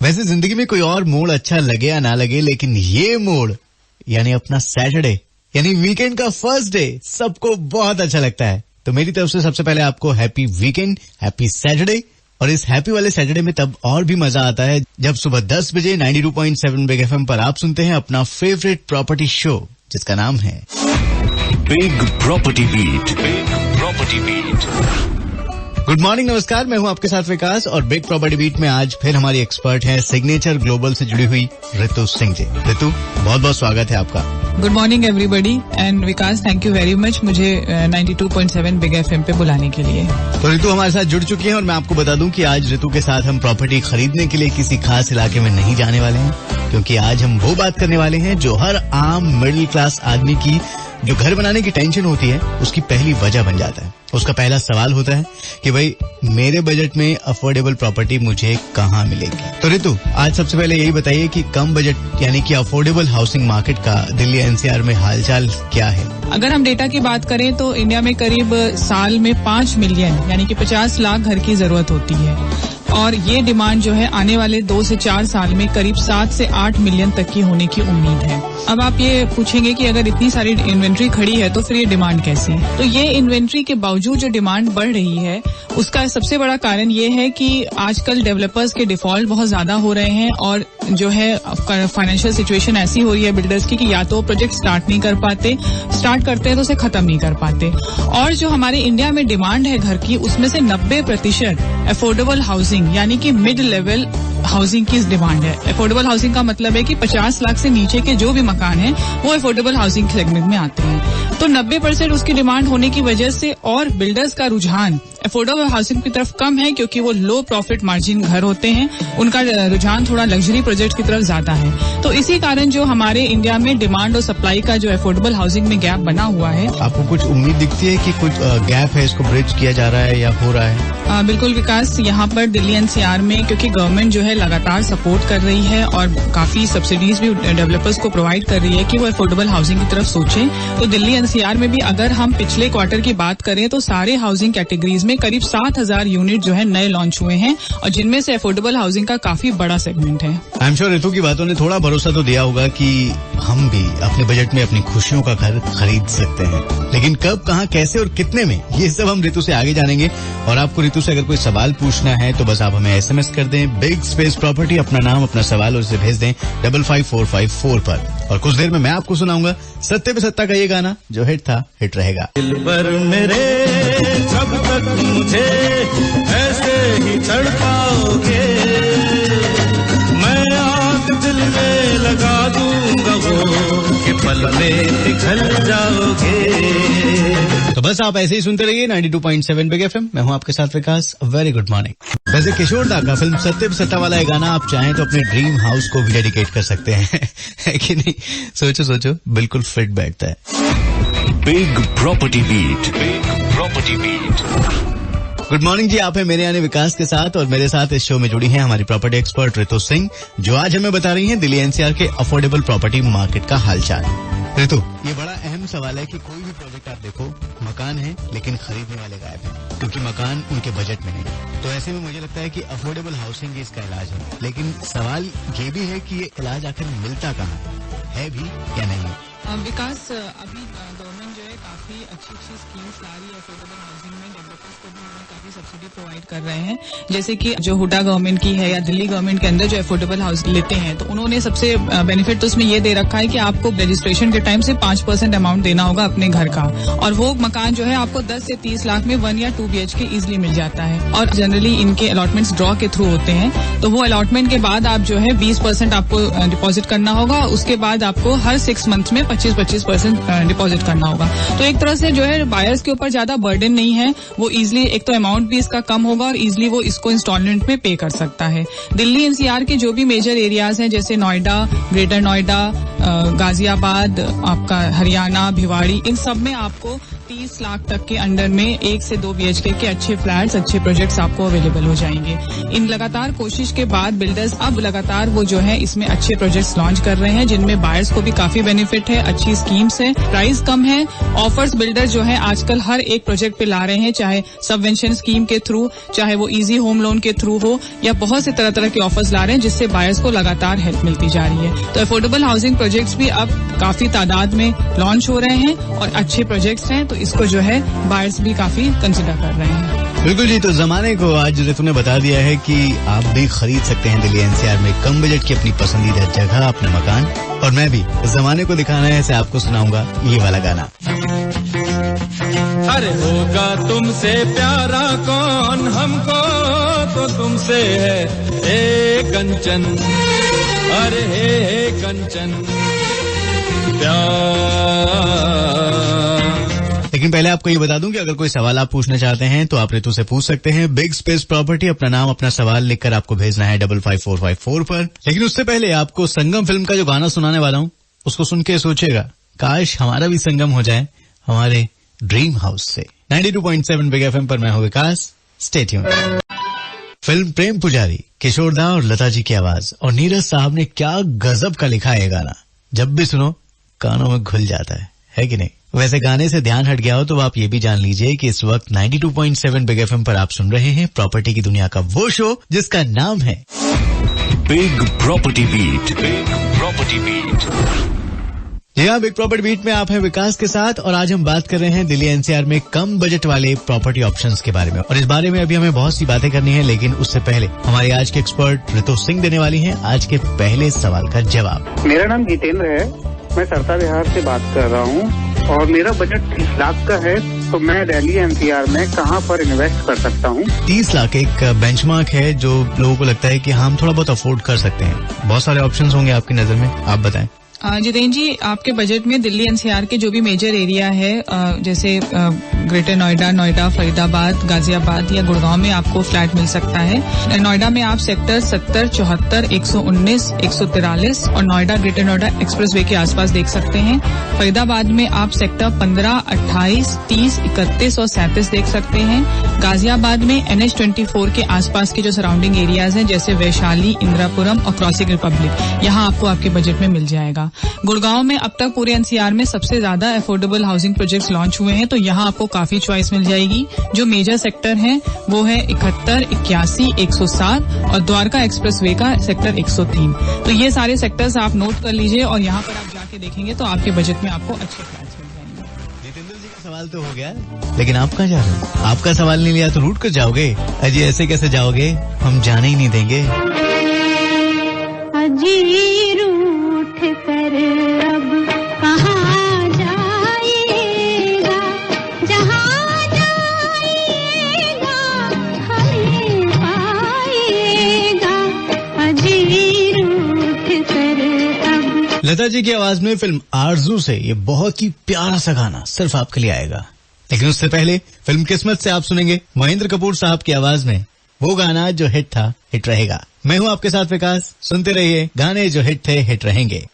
वैसे जिंदगी में कोई और मोड़ अच्छा लगे या ना लगे, लेकिन ये मोड़ यानी अपना सैटरडे यानी वीकेंड का फर्स्ट डे सबको बहुत अच्छा लगता है। तो मेरी तरफ से सबसे पहले आपको हैप्पी वीकेंड, हैप्पी सैटरडे। और इस हैप्पी वाले सैटरडे में तब और भी मजा आता है जब सुबह 10 बजे 92.7 बिग एफएम पर आप सुनते हैं अपना फेवरेट प्रॉपर्टी शो जिसका नाम है big property beat. Big property beat. Good morning, नमस्कार। मैं हूं आपके साथ विकास और बिग प्रॉपर्टी बीट में आज फिर हमारी एक्सपर्ट है सिग्नेचर ग्लोबल से जुड़ी हुई ऋतु सिंह जी। ऋतु, बहुत बहुत स्वागत है आपका। Good morning everybody and Vikas, thank you very much मुझे 92.7 बिग एफएम पे बुलाने के लिए। तो ऋतु हमारे साथ जुड़ चुकी है और मैं आपको बता दूं कि आज ऋतु के साथ हम प्रॉपर्टी खरीदने के लिए किसी खास इलाके में नहीं जाने वाले हैं, क्योंकि आज हम वो बात करने वाले हैं जो हर आम मिडिल क्लास आदमी की जो घर बनाने की टेंशन होती है उसकी पहली वजह बन जाता है। उसका पहला सवाल होता है कि भाई मेरे बजट में अफोर्डेबल प्रॉपर्टी मुझे कहाँ मिलेगी। तो ऋतु, आज सबसे पहले यही बताइए कि कम बजट यानी कि अफोर्डेबल हाउसिंग मार्केट का दिल्ली एनसीआर में हालचाल क्या है। अगर हम डेटा की बात करें तो इंडिया में करीब साल में 5 मिलियन यानी कि 50 लाख घर की जरूरत होती है और ये डिमांड जो है आने वाले 2 से 4 साल में करीब 7 से 8 मिलियन तक की होने की उम्मीद है। अब आप ये पूछेंगे कि अगर इतनी सारी इन्वेंट्री खड़ी है तो फिर ये डिमांड कैसी है। तो ये इन्वेंट्री के बावजूद जो डिमांड बढ़ रही है उसका सबसे बड़ा कारण ये है कि आजकल डेवलपर्स के डिफॉल्ट बहुत ज्यादा हो रहे हैं और जो है फाइनेंशियल सिचुएशन ऐसी हो रही है बिल्डर्स की कि या तो प्रोजेक्ट स्टार्ट नहीं कर पाते, स्टार्ट करते हैं तो उसे खत्म नहीं कर पाते। और जो हमारे इंडिया में डिमांड है घर की उसमें से 90% अफोर्डेबल हाउसिंग यानी कि मिड लेवल हाउसिंग की डिमांड है। अफोर्डेबल हाउसिंग का मतलब है कि 50 लाख से नीचे के जो भी मकान हैं वो अफोर्डेबल हाउसिंग सेगमेंट में आते हैं। तो 90% उसकी डिमांड होने की वजह से और बिल्डर्स का रुझान अफोर्डेबल हाउसिंग की तरफ कम है, क्योंकि वो लो प्रॉफिट मार्जिन घर होते हैं, उनका रुझान थोड़ा लग्जरी प्रोजेक्ट की तरफ ज्यादा है। तो इसी कारण जो हमारे इंडिया में डिमांड और सप्लाई का जो अफोर्डेबल हाउसिंग में गैप बना हुआ है। आपको कुछ उम्मीद दिखती है कि कुछ गैप है, इसको ब्रिज किया जा रहा है या हो रहा है? बिल्कुल विकास, यहाँ पर दिल्ली एनसीआर में क्योंकि गवर्नमेंट जो है लगातार सपोर्ट कर रही है और काफी सब्सिडीज भी डेवलपर्स को प्रोवाइड कर रही है कि वो अफोर्डेबल हाउसिंग की तरफ सोचें। तो दिल्ली एनसीआर में भी अगर हम पिछले क्वार्टर की बात करें तो सारे हाउसिंग कैटेगरीज में करीब 7,000 यूनिट जो है नए लॉन्च हुए हैं और जिनमें से अफोर्डेबल हाउसिंग का काफी बड़ा सेगमेंट है। आई एम श्योर ऋतु की बातों ने थोड़ा भरोसा तो दिया होगा कि हम भी अपने बजट में अपनी खुशियों का घर खरीद सकते हैं, लेकिन कब, कहाँ, कैसे और कितने में, ये सब हम ऋतु से आगे जानेंगे। और आपको ऋतु से अगर कोई सवाल पूछना है तो बस आप हमें एसएमएस कर दें बिग स्पेस प्रॉपर्टी, अपना नाम अपना सवाल और उसे भेज दें 55454 पर। और कुछ देर में मैं आपको सुनाऊंगा सत्ते पे सत्ता का ये गाना जो हिट था, हिट रहेगा। दिल पर मेरे जब तक मुझे ऐसे ही चढ़ पाओगे, मैं आग दिल में लगा दूंगा वो कि पल में पिघल जाओगे। तो बस आप ऐसे ही सुनते रहिए 92.7 बिग एफएम। मैं हूं आपके साथ विकास। Very good morning. वैसे किशोर दा का फिल्म सत्ते पे सत्ता वाला ये गाना आप चाहें तो अपने ड्रीम हाउस को भी डेडिकेट कर सकते हैं, है कि नहीं? सोचो, बिल्कुल फिट बैठता है। Big property beat. Big property beat. Good morning जी, आप हैं मेरे यानी विकास के साथ और मेरे साथ इस शो में जुड़ी हैं हमारी प्रॉपर्टी एक्सपर्ट ऋतु सिंह, जो आज हमें बता रही हैं दिल्ली एनसीआर के अफोर्डेबल प्रॉपर्टी मार्केट का हालचाल। ऋतु, ये बड़ा अहम सवाल है कि कोई भी प्रोजेक्ट आप देखो, मकान है लेकिन खरीदने वाले गायब हैं, क्योंकि मकान उनके बजट में नहीं। तो ऐसे में मुझे लगता है कि अफोर्डेबल हाउसिंग ही इसका इलाज है, लेकिन सवाल ये भी है कि ये इलाज आखिर मिलता कहाँ है भी या नहीं? विकास, अभी गवर्नमेंट जो है काफी अच्छी स्कीम्स ला रही है अफोर्डेबल हाउसिंग में, डेवलपर्स को भी काफी सब्सिडी प्रोवाइड कर रहे हैं। जैसे कि जो हुडा गवर्नमेंट की है या दिल्ली गवर्नमेंट के अंदर जो अफोर्डेबल हाउस लेते हैं तो उन्होंने सबसे बेनिफिट तो उसमें ये दे रखा है कि आपको रजिस्ट्रेशन के टाइम से 5% अमाउंट देना होगा अपने घर का, और वो मकान जो है आपको 10 से 30 लाख में 1 या 2 BHK इजिली मिल जाता है। और जनरली इनके अलॉटमेंट्स ड्रॉ के थ्रू होते हैं, तो वो अलॉटमेंट के बाद आप जो है 20% आपको डिपॉजिट करना होगा, उसके बाद आपको हर 6 मंथ में 25% डिपॉजिट करना होगा। तो एक तरह से जो है बायर्स के ऊपर ज्यादा बर्डन नहीं है, वो इजिली एक तो अमाउंट भी इसका कम होगा और इजिली वो इसको इंस्टॉलमेंट में पे कर सकता है। दिल्ली एनसीआर के जो भी मेजर एरियाज हैं जैसे नोएडा, ग्रेटर नोएडा, गाजियाबाद, आपका हरियाणा, भिवाड़ी, इन सब में आपको 30 लाख तक के अंडर में 1 से 2 BHK के अच्छे फ्लैट्स, अच्छे प्रोजेक्ट्स आपको अवेलेबल हो जाएंगे। इन लगातार कोशिश के बाद बिल्डर्स अब लगातार वो जो है इसमें अच्छे प्रोजेक्ट्स लॉन्च कर रहे हैं, जिनमें बायर्स को भी काफी बेनिफिट है, अच्छी स्कीम्स है, प्राइस कम है, ऑफर्स बिल्डर जो है आजकल हर एक प्रोजेक्ट पे ला रहे हैं, चाहे सबवेंशन स्कीम के थ्रू, चाहे वो इजी होम लोन के थ्रू हो, या बहुत से तरह तरह के ऑफर्स ला रहे हैं, जिससे बायर्स को लगातार हेल्प मिलती जा रही है। तो अफोर्डेबल हाउसिंग प्रोजेक्ट्स भी अब काफी तादाद में लॉन्च हो रहे हैं और अच्छे प्रोजेक्ट्स हैं, तो इसको जो है बायर्स भी काफी कंसिडर कर रहे हैं। बिल्कुल जी, तो जमाने को आज ऋतु ने बता दिया है कि आप भी खरीद सकते हैं दिल्ली NCR में कम बजट की अपनी पसंदीदा जगह, अपना मकान। और मैं भी जमाने को दिखाना है से आपको सुनाऊंगा ये वाला गाना। अरे होगा तुमसे प्यारा कौन, हमको तो तुमसे है हे कंचन, अरे हे कंचन प्यार। लेकिन पहले आपको ये बता दूं कि अगर कोई सवाल आप पूछना चाहते हैं तो आप ऋतु से पूछ सकते हैं। बिग स्पेस प्रॉपर्टी, अपना नाम अपना सवाल लिखकर आपको भेजना है 55454 पर। लेकिन उससे पहले आपको संगम फिल्म का जो गाना सुनाने वाला हूं उसको सुन के सोचेगा काश हमारा भी संगम हो जाए हमारे ड्रीम हाउस से। 92.7 बिग FM पर मैं हूं विकास, स्टे ट्यून्ड। फिल्म प्रेम पुजारी, किशोर दा और लता जी की आवाज और नीरज साहब ने क्या गजब का लिखा है गाना। जब भी सुनो कानों में घुल जाता है कि नहीं? वैसे गाने से ध्यान हट गया हो तो आप ये भी जान लीजिए कि इस वक्त 92.7 बिग FM पर आप सुन रहे हैं प्रॉपर्टी की दुनिया का वो शो जिसका नाम है big property beat. Big property beat. जी हाँ, बिग प्रॉपर्टी बीट में आप हैं विकास के साथ और आज हम बात कर रहे हैं दिल्ली NCR में कम बजट वाले प्रॉपर्टी ऑप्शंस के बारे में। और इस बारे में अभी हमें बहुत सी बातें करनी है, लेकिन उससे पहले हमारे आज के एक्सपर्ट ऋतु सिंह देने वाली हैं आज के पहले सवाल का जवाब। मेरा नाम जितेंद्र है, मैं सरता विहार से बात कर रहा हूँ और मेरा बजट 30 लाख का है, तो मैं दिल्ली NCR में कहाँ पर इन्वेस्ट कर सकता हूँ? 30 लाख एक बेंचमार्क है जो लोगों को लगता है कि हम थोड़ा बहुत अफोर्ड कर सकते हैं। बहुत सारे ऑप्शंस होंगे आपकी नजर में, आप बताएं। जितेंद्र जी, आपके बजट में दिल्ली NCR के जो भी मेजर एरिया है, जैसे ग्रेटर नोएडा, फरीदाबाद, गाजियाबाद या गुड़गांव में आपको फ्लैट मिल सकता है। नोएडा में आप सेक्टर 70, 74, 119, 143 और नोएडा ग्रेटर नोएडा एक्सप्रेसवे के आसपास देख सकते हैं। फरीदाबाद में आप सेक्टर 15, 28, 30, 31 और 37 देख सकते हैं। गाजियाबाद में NH24 के आसपास के जो सराउंडिंग एरियाज हैं, जैसे वैशाली, इंदिरापुरम और क्रॉसिंग रिपब्लिक, यहाँ आपको आपके बजट में मिल जाएगा। गुड़गांव में अब तक पूरे NCR में सबसे ज्यादा अफोर्डेबल हाउसिंग प्रोजेक्ट्स लॉन्च हुए हैं, तो यहाँ आपको काफी चॉइस मिल जाएगी। जो मेजर सेक्टर हैं वो है 71, 81, 107 और द्वारका एक्सप्रेसवे का सेक्टर 103। तो ये सारे सेक्टर्स आप नोट कर लीजिए और यहाँ पर आप जाके देखेंगे तो आपके बजट में आपको अच्छे फ्लैट्स मिल जाएंगे। जितेंद्र जी का सवाल तो हो गया, लेकिन आप कहाँ जा रहे हो? आपका सवाल नहीं लिया तो रूट कर जाओगे? अजी ऐसे कैसे जाओगे, हम जाने ही नहीं देंगे। अजी रूठ कर अब कहाँ जाएगा, जहाँ जाएगा हमें पाएगा, अजी रूठ कर अब। लता जी की आवाज में फिल्म आरजू से ये बहुत ही प्यारा सा गाना सिर्फ आपके लिए आएगा। लेकिन उससे पहले फिल्म किस्मत से आप सुनेंगे महेंद्र कपूर साहब की आवाज में वो गाना जो हिट था, हिट रहेगा। मैं हूं आपके साथ विकास, सुनते रहिए गाने जो हिट थे, हिट रहेंगे।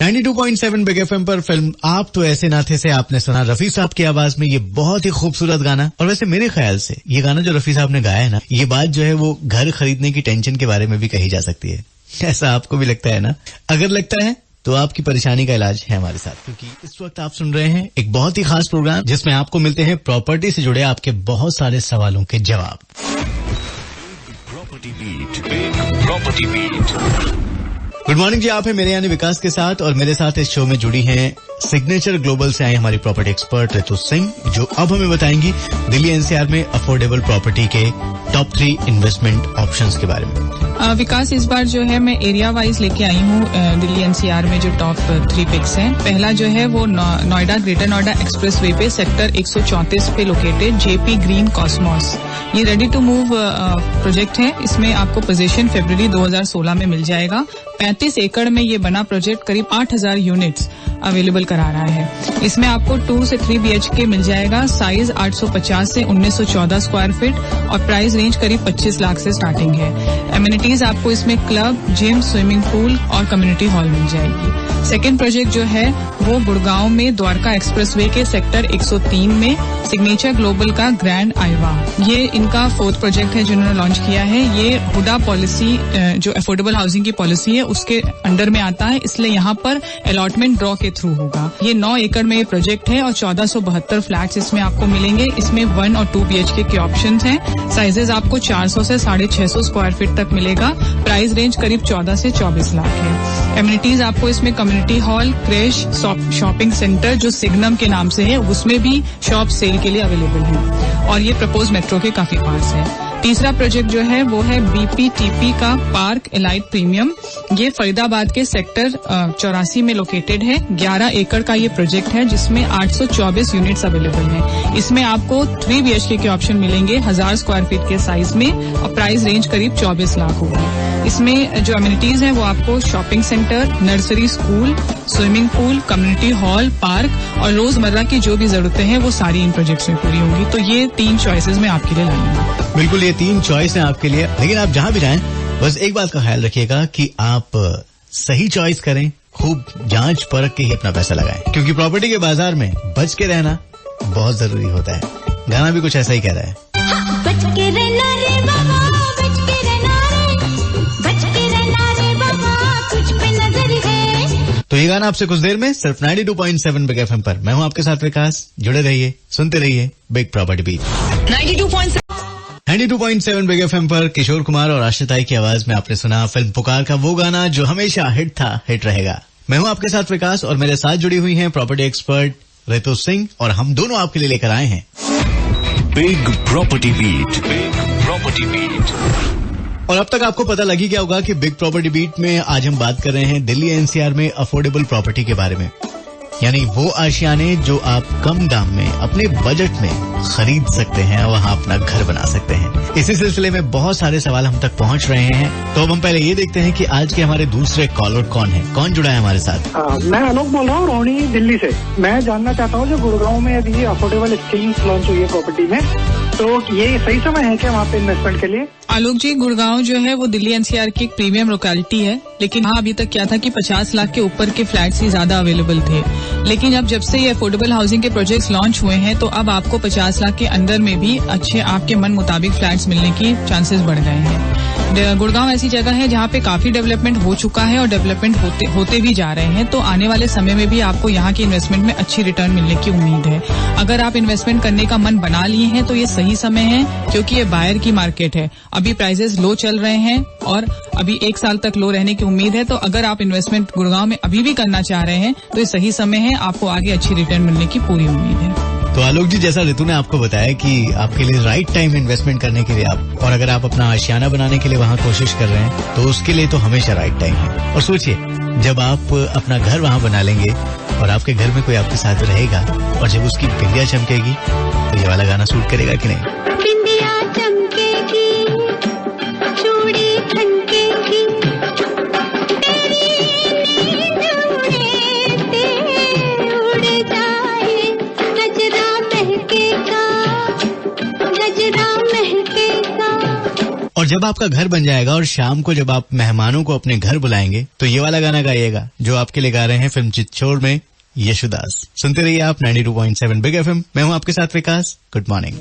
92.7 बिग FM पर फिल्म आप तो ऐसे ना थे से आपने सुना रफी साहब की आवाज में ये बहुत ही खूबसूरत गाना। और वैसे मेरे ख्याल से ये गाना जो रफी साहब ने गाया है ना, ये बात जो है वो घर खरीदने की टेंशन के बारे में भी कही जा सकती है। ऐसा आपको भी लगता है ना? अगर लगता है तो आपकी परेशानी का इलाज है हमारे साथ, क्योंकि इस वक्त आप सुन रहे हैं एक बहुत ही खास प्रोग्राम जिसमें आपको मिलते हैं प्रॉपर्टी से जुड़े आपके बहुत सारे सवालों के जवाब। Property beat. Big property beat. Good morning जी, आप हैं मेरे यानी विकास के साथ और मेरे साथ इस शो में जुड़ी हैं सिग्नेचर ग्लोबल से आई हमारी प्रॉपर्टी एक्सपर्ट ऋतु सिंह, जो अब हमें बताएंगी दिल्ली NCR में अफोर्डेबल प्रॉपर्टी के टॉप 3 इन्वेस्टमेंट ऑप्शंस के बारे में। विकास, इस बार जो है मैं एरिया वाइज लेके आई हूँ दिल्ली NCR में जो टॉप 3 पिक्स हैं। पहला जो है वो नोएडा ग्रेटर नोएडा एक्सप्रेसवे पे सेक्टर 134 पे लोकेटेड JP ग्रीन कॉस्मोस। ये रेडी टू मूव प्रोजेक्ट है। इसमें आपको पोजीशन फरवरी 2016 में मिल जाएगा। 35 एकड़ में ये बना प्रोजेक्ट करीब 8000 यूनिट्स अवेलेबल करा रहा है। इसमें आपको 2 से 3 BHK मिल जाएगा, साइज 850 से 1914 स्क्वायर फीट और प्राइस रेंज करीब 25 लाख से स्टार्टिंग है। एमिनिटीज आपको इसमें क्लब, जिम, स्विमिंग पूल और कम्युनिटी हॉल मिल जाएगी। सेकेंड प्रोजेक्ट जो है वो गुड़गांव में द्वारका एक्सप्रेसवे के सेक्टर 103 में सिग्नेचर ग्लोबल का ग्रैंड आइवा, ये इनका 4th प्रोजेक्ट है जिन्होंने लॉन्च किया है। ये हुडा पॉलिसी जो अफोर्डेबल हाउसिंग की पॉलिसी है उसके अंडर में आता है, इसलिए यहाँ पर अलॉटमेंट ड्रॉ के थ्रू होगा। ये 9 एकड़ में ये प्रोजेक्ट है और 1472 फ्लैट्स इसमें आपको मिलेंगे। इसमें 1 और 2 BHK के ऑप्शंस हैं। साइजेस आपको 400 से 650 स्क्वायर फीट तक मिलेगा। प्राइस रेंज करीब 14 से 24 लाख है। एमिनिटीज आपको इसमें community hall, creche, shopping centre जो सिग्नम के नाम से है उसमें भी शॉप सेल के लिए अवेलेबल है और ये प्रपोज मेट्रो के काफी पास है। तीसरा प्रोजेक्ट जो है वो है BPTP का पार्क एलाइट प्रीमियम। ये फरीदाबाद के सेक्टर 84 में लोकेटेड है। 11 एकड़ का ये प्रोजेक्ट है जिसमें 824 यूनिट्स अवेलेबल हैं। इसमें आपको 3 BHK के ऑप्शन मिलेंगे 1000 स्क्वायर फीट के साइज में और प्राइस रेंज करीब 24 लाख होगी। इसमें जो एमिनिटीज हैं वो आपको shopping centre, nursery, school, swimming pool, community hall, park और रोजमर्रा की जो भी जरूरतें हैं वो सारी इन प्रोजेक्ट्स में पूरी होंगी। तो ये 3 चॉइसेस मैं आपके लिए लाई हूँ। बिल्कुल, ये 3 चॉइस हैं आपके लिए, लेकिन आप जहां भी जाएं बस एक बात का ख्याल रखिएगा कि आप सही चॉइस करें, खूब जांच परख के ही अपना पैसा लगाएं, क्योंकि प्रॉपर्टी के बाजार में बच के रहना बहुत जरूरी होता है। गाना भी कुछ ऐसा ही कह रहा है। बच के रहना रे बाबा, बच के रहना रे, बच के रहना रे बाबा, तुझ पे नजर है। तो ये गाना आपसे कुछ देर में सिर्फ 92.7 बिग FM पर। मैं हूं आपके साथ विकास, जुड़े रहिए, सुनते रहिए Big property Beat 92.7 Big FM पर। किशोर कुमार और आश्रिताई की आवाज में आपने सुना फिल्म पुकार का वो गाना जो हमेशा हिट था, हिट रहेगा। मैं हूं आपके साथ विकास और मेरे साथ जुड़ी हुई हैं प्रॉपर्टी एक्सपर्ट रितु सिंह और हम दोनों आपके लिए लेकर आए हैं Big property beat, big property Beat. और अब तक आपको पता लगी क्या होगा कि बिग प्रॉपर्टी बीट में आज हम बात कर रहे हैं दिल्ली NCR में अफोर्डेबल प्रॉपर्टी के बारे में, यानी वो आशियाने जो आप कम दाम में अपने बजट में खरीद सकते हैं, वहां अपना घर बना सकते हैं। इसी सिलसिले में बहुत सारे सवाल हम तक पहुंच रहे हैं, तो अब हम पहले ये देखते हैं कि आज के हमारे दूसरे कॉलर कौन है, कौन जुड़ा है हमारे साथ। मैं आलोक बोल रहा हूँ, रोहिणी, दिल्ली से। मैं जानना चाहता हूँ जो गुड़गांव में अभी अफोर्डेबल स्कीम्स लॉन्च हुई है प्रॉपर्टी में, तो ये सही समय है क्या वहाँ पे इन्वेस्टमेंट के लिए? आलोक जी, गुड़गांव जो है वो दिल्ली NCR की एक प्रीमियम लोकेलिटी है, लेकिन हाँ अभी तक क्या था कि 50 लाख के ऊपर के फ्लैट्स ही ज्यादा अवेलेबल थे। लेकिन अब जब से ये अफोर्डेबल हाउसिंग के प्रोजेक्ट्स लॉन्च हुए हैं तो अब आपको 50 लाख के अंदर में भी अच्छे आपके मन मुताबिक फ्लैट्स मिलने की चांसेस बढ़ गए हैं। गुड़गांव ऐसी जगह है जहाँ पे काफी डेवलपमेंट हो चुका है और डेवलपमेंट होते भी जा रहे हैं, तो आने वाले समय में भी आपको यहाँ की इन्वेस्टमेंट में अच्छी रिटर्न मिलने की उम्मीद है। अगर आप इन्वेस्टमेंट करने का मन बना लिए हैं तो ये सही समय है, क्योंकि ये बायर की मार्केट है। अभी प्राइसेस लो चल रहे हैं और अभी 1 साल तक लो रहने की उम्मीद है, तो अगर आप इन्वेस्टमेंट गुड़गांव में अभी भी करना चाह रहे हैं तो ये सही समय है, आपको आगे अच्छी रिटर्न मिलने की पूरी उम्मीद है। तो आलोक जी, जैसा रितु ने आपको बताया कि आपके लिए राइट टाइम इन्वेस्टमेंट करने के लिए आप, और अगर आप अपना आशियाना बनाने के लिए वहाँ कोशिश कर रहे हैं तो उसके लिए तो हमेशा राइट टाइम है। और सोचिए, जब आप अपना घर वहाँ बना लेंगे और आपके घर में कोई आपके साथ रहेगा और जब उसकी बिंदिया चमकेगी तो ये वाला गाना सूट करेगा कि नहीं? बिंदिया चमकेगी, चूड़ी खनकेगी, तेरी नींद उड़े उड़ जाए, गजरा महकेगा, गजरा महकेगा। और जब आपका घर बन जाएगा और शाम को जब आप मेहमानों को अपने घर बुलाएंगे तो ये वाला गाना गाइएगा जो आपके लिए गा रहे हैं फिल्म चितचोर में यशुदास। सुनते रहिए आप 92.7 बिग FM। मैं हूं आपके साथ विकास। Good morning.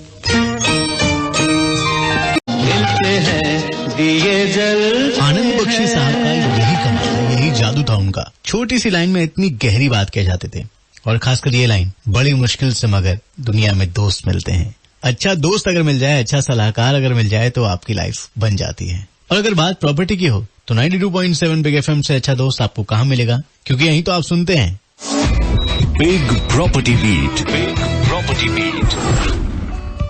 आनंद बख्शी साहब का यही कमाल था, यही जादू था उनका। छोटी सी लाइन में इतनी गहरी बात कह जाते थे, और खासकर ये लाइन, बड़ी मुश्किल से मगर दुनिया में दोस्त मिलते हैं। अच्छा दोस्त अगर मिल जाए, अच्छा सलाहकार अगर मिल जाए तो आपकी लाइफ बन जाती है। और अगर बात प्रॉपर्टी की हो तो 92.7 बिग FM से अच्छा दोस्त आपको कहाँ मिलेगा, क्योंकि यही तो आप सुनते हैं Big property beat, big property beat.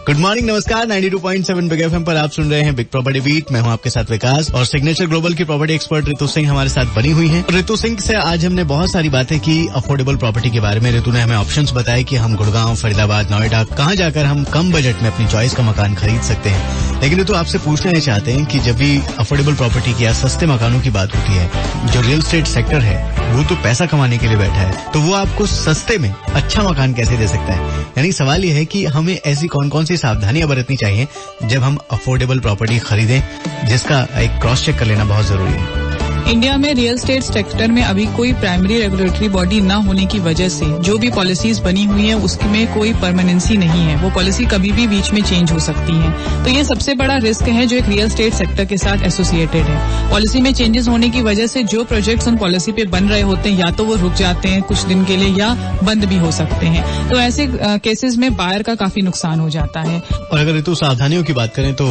Good morning, नमस्कार। 92.7 बिग एफएम पर आप सुन रहे हैं बिग प्रॉपर्टी बीट। मैं हूं आपके साथ विकास और सिग्नेचर ग्लोबल की प्रॉपर्टी एक्सपर्ट रितु सिंह हमारे साथ बनी हुई हैं। रितु सिंह से आज हमने बहुत सारी बातें की अफोर्डेबल प्रॉपर्टी के बारे में। रितु ने हमें ऑप्शंस बताए कि हम गुड़गांव, फरीदाबाद, नोएडा कहां जाकर हम कम बजट में अपनी चॉइस का मकान खरीद सकते हैं। लेकिन रितु आपसे पूछना ये चाहते हैं कि जब भी अफोर्डेबल प्रॉपर्टी की या सस्ते मकानों की बात होती है, जो रियल एस्टेट सेक्टर है वो तो पैसा कमाने के लिए बैठा है, तो वो आपको सस्ते में अच्छा मकान कैसे दे सकता है? यानी सवाल ये है कि हमें ऐसी कौन कौन सी सावधानियां बरतनी चाहिए जब हम अफोर्डेबल प्रॉपर्टी खरीदें, जिसका एक क्रॉस चेक कर लेना बहुत जरूरी है। इंडिया में रियल एस्टेट सेक्टर में अभी कोई प्राइमरी रेगुलेटरी बॉडी न होने की वजह से जो भी पॉलिसीज बनी हुई है उसमें कोई परमानेंसी नहीं है। वो पॉलिसी कभी भी बीच में चेंज हो सकती है। तो ये सबसे बड़ा रिस्क है जो एक रियल एस्टेट सेक्टर के साथ एसोसिएटेड है। पॉलिसी में चेंजेस होने की वजह से जो प्रोजेक्ट्स उन पॉलिसी पे बन रहे होते हैं या तो वो रुक जाते हैं कुछ दिन के लिए या बंद भी हो सकते हैं। तो ऐसे केसेस में बायर का काफी नुकसान हो जाता है। और अगर ऋतु सावधानियों की बात करें तो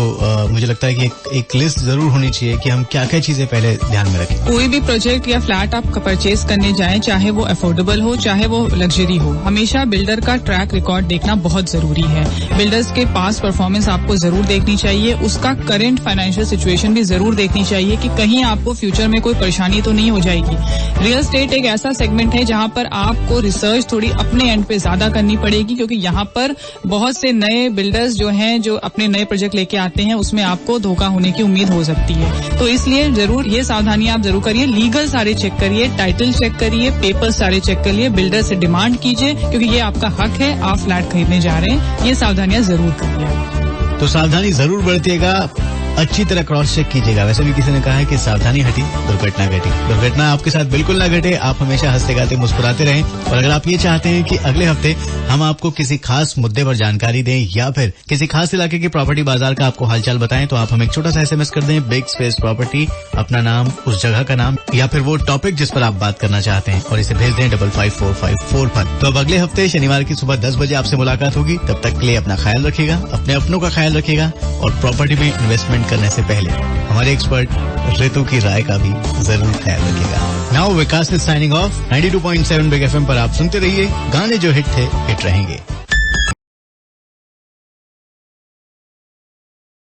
मुझे लगता है कि एक लिस्ट जरूर होनी चाहिए कि हम क्या क्या चीजें पहले ध्यान में रखें। कोई भी प्रोजेक्ट या फ्लैट आप परचेज करने जाएं, चाहे वो अफोर्डेबल हो चाहे वो लग्जरी हो, हमेशा बिल्डर का ट्रैक रिकॉर्ड देखना बहुत जरूरी है। बिल्डर्स के पास परफॉर्मेंस आपको जरूर देखनी चाहिए, उसका करंट फाइनेंशियल सिचुएशन भी जरूर देखनी चाहिए कि कहीं आपको फ्यूचर में कोई परेशानी तो नहीं हो जाएगी। रियल एस्टेट एक ऐसा सेगमेंट है जहां पर आपको रिसर्च थोड़ी अपने एंड पे ज्यादा करनी पड़ेगी, क्योंकि यहाँ पर बहुत से नए बिल्डर्स जो हैं जो अपने नए प्रोजेक्ट लेके आते हैं, उसमें आपको धोखा होने की उम्मीद हो सकती है। तो इसलिए जरूर ये सावधानी आप जरूर करिए। लीगल सारे चेक करिए, टाइटल चेक करिए, पेपर सारे चेक करिए, बिल्डर से डिमांड कीजिए, क्योंकि ये आपका हक है, आप फ्लैट खरीदने जा रहे हैं। ये सावधानियां जरूर करिए। तो सावधानी जरूर बरतिएगा, अच्छी तरह क्रॉस चेक कीजिएगा। वैसे भी किसी ने कहा है कि सावधानी हटी दुर्घटना घटी। दुर्घटना आपके साथ बिल्कुल ना घटे, आप हमेशा हंसते गाते मुस्कुराते रहें। और अगर आप ये चाहते हैं कि अगले हफ्ते हम आपको किसी खास मुद्दे पर जानकारी दें या फिर किसी खास इलाके के प्रॉपर्टी बाजार का आपको हालचाल बताएं, तो आप हमें एक छोटा सा SMS कर दें, बिग स्पेस प्रॉपर्टी, अपना नाम, उस जगह का नाम या फिर वो टॉपिक जिस पर आप बात करना चाहते हैं, और इसे भेज दें 554544 पर। तो अब अगले हफ्ते शनिवार की सुबह 10 बजे आपसे मुलाकात होगी। तब तक के लिए अपना ख्याल रखिएगा, अपने अपनों का ख्याल रखिएगा और प्रॉपर्टी में इन्वेस्टमेंट करने से पहले हमारे एक्सपर्ट रितु की राय का भी जरूर ख्याल रखिएगा। Now Vikas is signing off. 92.7 big FM पर आप सुनते रहिए, गाने जो हिट थे हिट रहेंगे।